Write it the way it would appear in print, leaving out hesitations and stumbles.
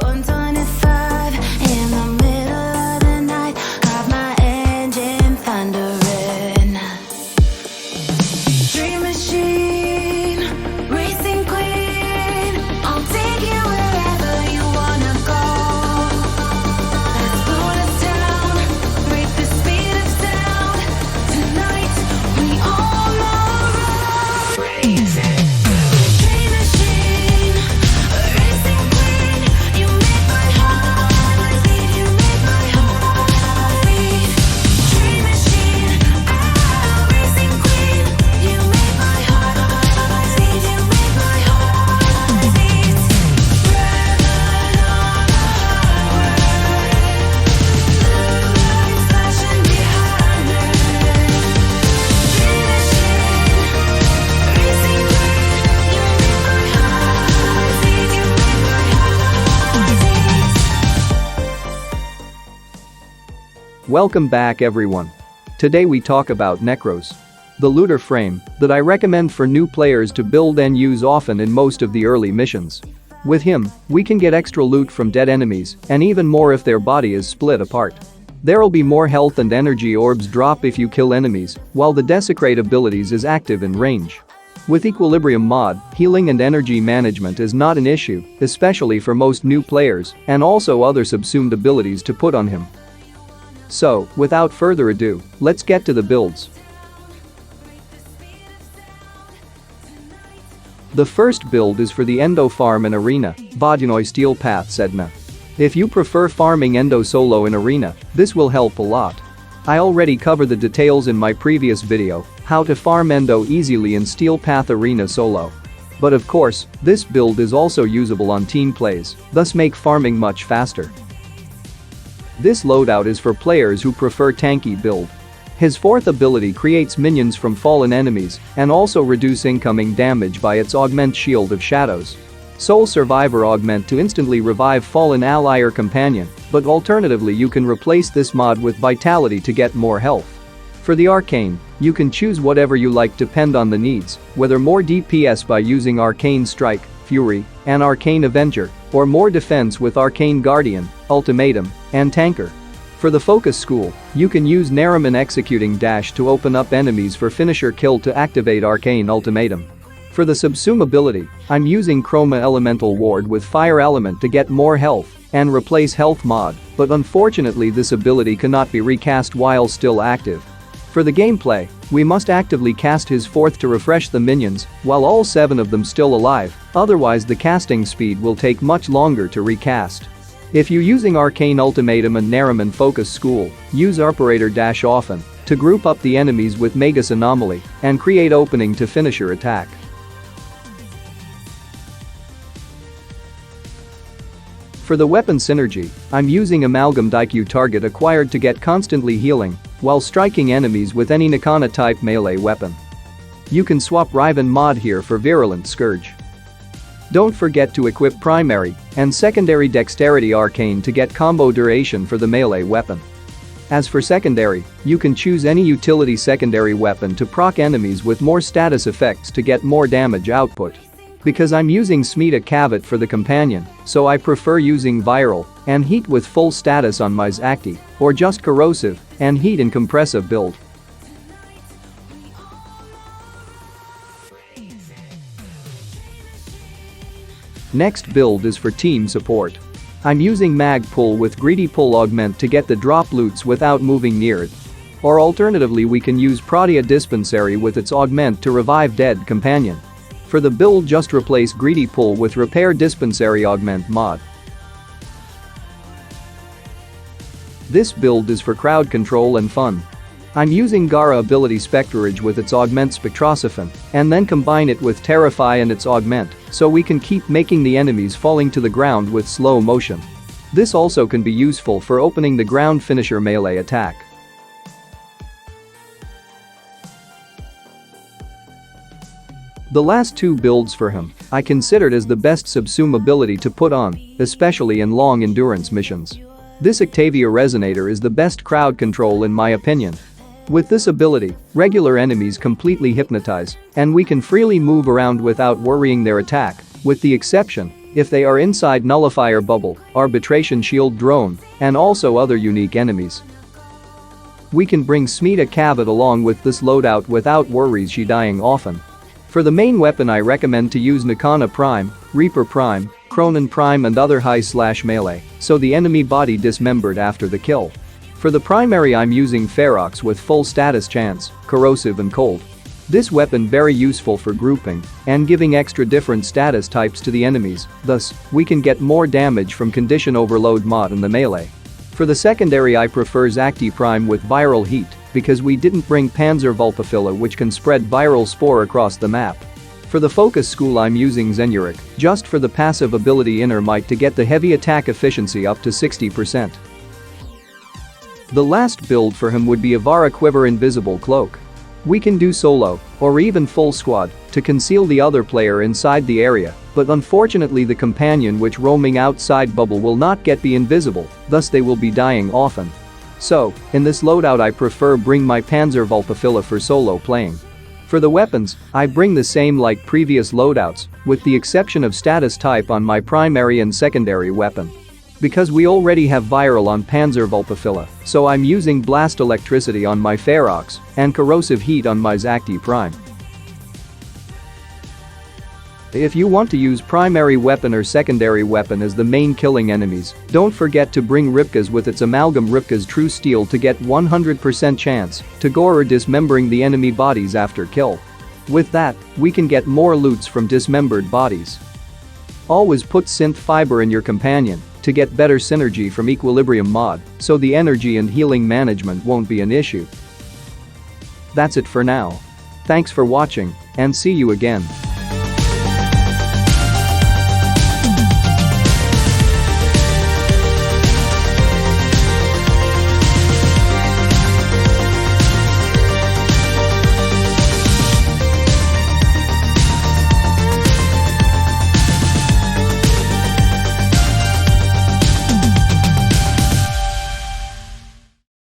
125 in the middle of the night, got my engine thundering. Dream machine, racing queen, I'll take you wherever you wanna go. Let's slow us down, break the speed of sound. Tonight we all know crazy. Dream machine, racing queen, you make my heart beat, you make my heart beat. Dream machine, racing queen, you make my heart beat, you make my heart beat. Driving on the highway, blue lights flashing behind me. Dream machine, racing queen, you make my heart beat, you make my heart beat. Welcome back everyone. Today we talk about Nekros, the looter frame that I recommend for new players to build and use often in most of the early missions. With him, we can get extra loot from dead enemies and even more if their body is split apart. There'll be more health and energy orbs drop if you kill enemies, while the desecrate abilities is active in range. With Equilibrium mod, healing and energy management is not an issue, especially for most new players, and also other subsumed abilities to put on him. So, without further ado, let's get to the builds. The first build is for the Endo farm in Arena, Vodunoi Steel Path Sedna. If you prefer farming Endo solo in Arena, this will help a lot. I already covered the details in my previous video, how to farm Endo easily in Steel Path Arena solo. But of course, this build is also usable on team plays, thus make farming much faster. This loadout is for players who prefer Tanky build. His fourth ability creates minions from fallen enemies and also reduce incoming damage by its Augment Shield of Shadows. Soul Survivor Augment to instantly revive fallen ally or companion, but alternatively you can replace this mod with Vitality to get more health. For the Arcane, you can choose whatever you like depend on the needs, whether more DPS by using Arcane Strike, Fury, and Arcane Avenger, or more defense with Arcane Guardian, Ultimatum, and Tanker. For the Focus School, you can use Nariman Executing Dash to open up enemies for finisher kill to activate Arcane Ultimatum. For the Subsume ability, I'm using Chroma Elemental Ward with Fire Element to get more health and replace Health mod, but unfortunately this ability cannot be recast while still active. For the gameplay, we must actively cast his fourth to refresh the minions while all 7 of them still alive, otherwise the casting speed will take much longer to recast. If you're using Arcane Ultimatum and Nariman Focus School, use Operator Dash often to group up the enemies with Magus Anomaly and create opening to finisher attack. For the weapon synergy, I'm using Amalgam Daikyu target acquired to get constantly healing while striking enemies with any Nikana type melee weapon. You can swap Riven mod here for Virulent Scourge. Don't forget to equip primary and secondary dexterity arcane to get combo duration for the melee weapon. As for secondary, you can choose any utility secondary weapon to proc enemies with more status effects to get more damage output. Because I'm using Smita Kavit for the companion, so I prefer using Viral and Heat with full status on my Zakti, or just Corrosive and Heat and Compressive build. Next build is for team support. I'm using Mag Pull with Greedy Pull Augment to get the drop loots without moving near it. Or alternatively we can use Pratia Dispensary with its Augment to revive dead companion. For the build just replace Greedy Pull with Repair Dispensary Augment mod. This build is for crowd control and fun. I'm using Gara ability Spectrage with its Augment Spectrosiphon and then combine it with Terrify and its Augment so we can keep making the enemies falling to the ground with slow motion. This also can be useful for opening the ground finisher melee attack. The last 2 builds for him I considered as the best subsume ability to put on, especially in long endurance missions. This Octavia Resonator is the best crowd control in my opinion. With this ability, regular enemies completely hypnotize, and we can freely move around without worrying their attack, with the exception if they are inside Nullifier Bubble, Arbitration Shield Drone, and also other unique enemies. We can bring Smita Kavit along with this loadout without worries she dying often. For the main weapon I recommend to use Nikana Prime, Reaper Prime, Cronin Prime and other high/melee, so the enemy body dismembered after the kill. For the primary I'm using Ferox with full status chance, corrosive and cold. This weapon very useful for grouping and giving extra different status types to the enemies, thus, we can get more damage from condition overload mod in the melee. For the secondary I prefer Zakti Prime with viral heat because we didn't bring Panzer Vulpafilla which can spread viral spore across the map. For the focus school I'm using Zenurik, just for the passive ability Inner Might to get the heavy attack efficiency up to 60%. The last build for him would be a Vara Quiver Invisible Cloak. We can do solo, or even full squad, to conceal the other player inside the area, but unfortunately the companion which roaming outside bubble will not be invisible, thus they will be dying often. So, in this loadout I prefer bring my Panzer Vulpafilla for solo playing. For the weapons, I bring the same like previous loadouts, with the exception of status type on my primary and secondary weapon. Because we already have viral on Panzer Vulpafilla, so I'm using blast electricity on my Ferox and corrosive heat on my Zakti Prime. If you want to use primary weapon or secondary weapon as the main killing enemies, don't forget to bring Ripkas with its Amalgam Ripkas True Steel to get 100% chance to gore or dismembering the enemy bodies after kill. With that, we can get more loots from dismembered bodies. Always put Synth Fiber in your companion to get better synergy from Equilibrium mod, so the energy and healing management won't be an issue. That's it for now. Thanks for watching, and see you again.